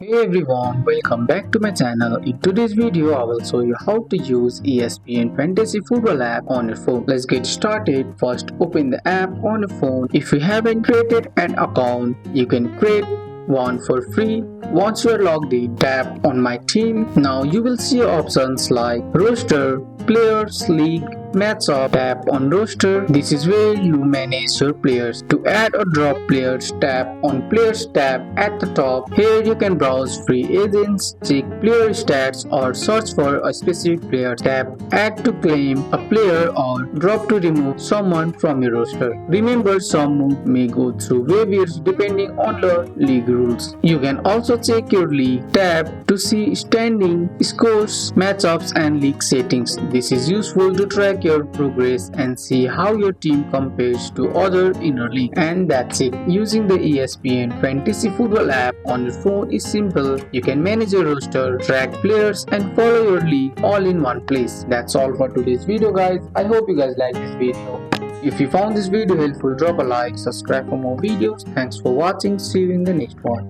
Hey everyone, welcome back to my channel. In today's video, I will show you how to use ESPN Fantasy Football app on your phone. Let's get started. First, open the app on your phone. If you haven't created an account, you can create one for free. Once you are logged in, tap on My Team. Now you will see options like Roster, Players, League, Matchup. Tap on Roster. This is where you manage your players. To add or drop players, tap on Players tab at the top. Here you can browse free agents, check player stats, or search for a specific player. Tap Add to claim a player or drop to remove someone from your roster. Remember, some move may go through waivers depending on your league rules. You can also check your league tab to see standing, scores, matchups, and league settings. This is useful to track your progress and see how your team compares to other in your league. And that's it. Using the ESPN Fantasy Football app on your phone is simple. You can manage your roster, track players, and follow your league all in one place. That's all for today's video, guys. I hope you guys like this video. If you found this video helpful, drop a like, subscribe for more videos. Thanks for watching. See you in the next one.